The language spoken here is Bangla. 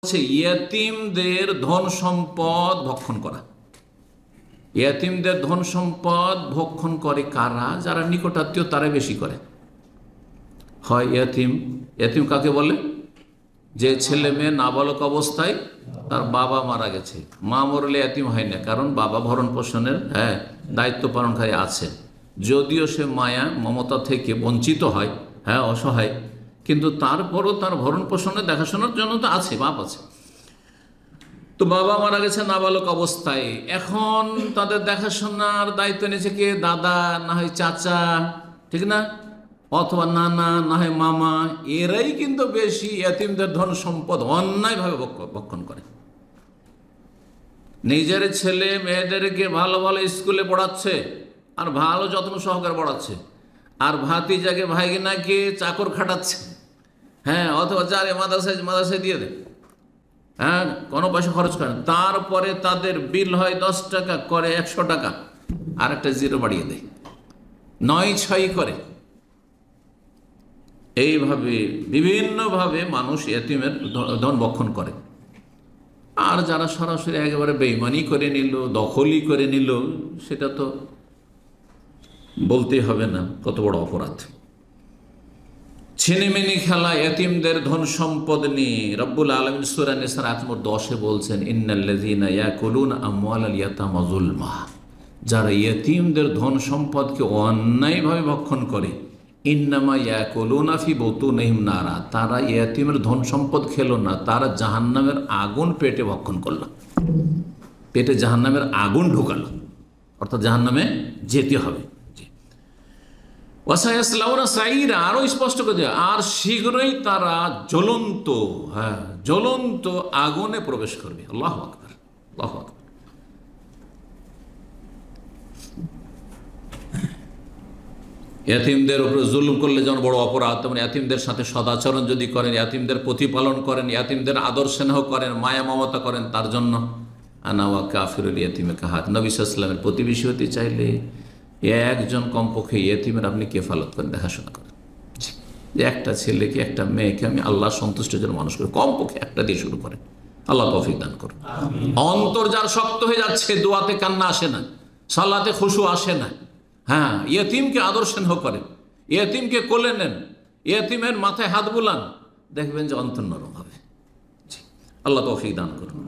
হচ্ছে ইয়েতিমদের ধন সম্পদ ভক্ষণ করা। ইয়েতিমদের ধন সম্পদ ভক্ষণ করে কারা? যারা নিকটাত্মীয় তারা বেশি করে। হয় ইয়েতিম, ইয়েতিম কাকে বলে? যে ছেলে মেয়ে নাবালক অবস্থায় তার বাবা মারা গেছে। মা মরলে এতিম হয় না, কারণ বাবা ভরণ পোষণের দায়িত্ব পালনকারী আছে। যদিও সে মায়া মমতা থেকে বঞ্চিত হয়, অসহায়, কিন্তু তারপরও তার ভরণ পোষণে দেখাশোনার জন্য তো আছে, বাপ আছে। তো বাবা মারা গেছে নাবালক অবস্থায়, এখন তাদের দেখাশোনার দায়িত্ব নিয়েছে কে? দাদা, না হয় চাচা, ঠিক না, অথবা নানা, না হয় মামা। এরাই কিন্তু বেশি এতিমদের ধন সম্পদ অন্যায়ভাবে ভক্ষণ করে। নিজের ছেলে মেয়েদেরকে ভালো ভালো স্কুলে পড়াচ্ছে আর ভালো যত্ন সহকারে পড়াচ্ছে, আর ভাতিজাকে ভাইগিনাকে চাকর খাটাচ্ছে, অথবা যারে মাদ্রাসায় দিয়ে দেয়, কোনো পয়সা খরচ করেন। তারপরে তাদের বিল হয় 10 টাকা, করে 100 টাকা, আর একটা জিরো বাড়িয়ে দেয়, 9-6 করে। এইভাবে বিভিন্নভাবে মানুষ এতিমের ধন ভক্ষণ করে। আর যারা সরাসরি একেবারে বেইমানি করে নিল, দখলই করে নিল, সেটা তো বলতেই হবে না কত বড় অপরাধ। ছিনিমিনি খেলা এতিমদের ধন সম্পদ নিয়ে রব্বুল আলামিন সূরা নিসার আয়াত নম্বর 10-এ বলছেন, ইন্নাল্লাযীনা ইয়াকুলুনা আমওয়ালাল ইয়াতামা যুলমা, যারা এতিমদের ধন সম্পদকে অন্যায়ভাবে ভক্ষণ করে, ইন্নামা ইয়াকুলুনা ফি বুতুনিহিম নারা, তারা এতিমের ধন সম্পদ খেলো না, তারা জাহান্নামের আগুন পেটে ভক্ষণ করলো, পেটে জাহান্নামের আগুন ঢুকালো, অর্থাৎ জাহান্নামে যেতে হবে। আরো স্পষ্ট করে, আর শীঘ্রই তারা জ্বলন্ত আগুনে প্রবেশ করবে। আল্লাহু আকবার, আল্লাহু আকবার। এতিমদের উপরে জুলুম করলে যেমন বড় অপরাধ, তেমন এতিমদের সাথে সদাচরণ যদি করেন, এতিমদের প্রতিপালন করেন, এতিমদের আদর স্নেহ করেন, মায়া মমতা করেন, তার জন্য আনা ওয়া কাফিরুল ইয়াতিমে কাহাত। নবী সাল্লাল্লাহু আলাইহি ওয়াসাল্লামের প্রতিবেশী হতে চাইলে একজন কমপক্ষে এতিমের আপনি কেফালত করেন, দেখাশোনা করেন। যে একটা ছেলেকে, একটা মেয়েকে আমি আল্লাহ সন্তুষ্টের জন্য মানুষ করি, কমপক্ষে একটা দিয়ে শুরু করেন। আল্লাহ তৌফিক দান করুন। অন্তর যার শক্ত হয়ে যাচ্ছে, দোয়াতে কান্না আসে না, সালাতে খুশু আসে না, ইয়েতিমকে আদর স্নেহ করেন, ইয়েতিমকে কোলে নেন, ইয়েতিমের মাথায় হাত বুলান, দেখবেন যে অন্তর নরম হবে। আল্লাহ তৌফিক দান করুন।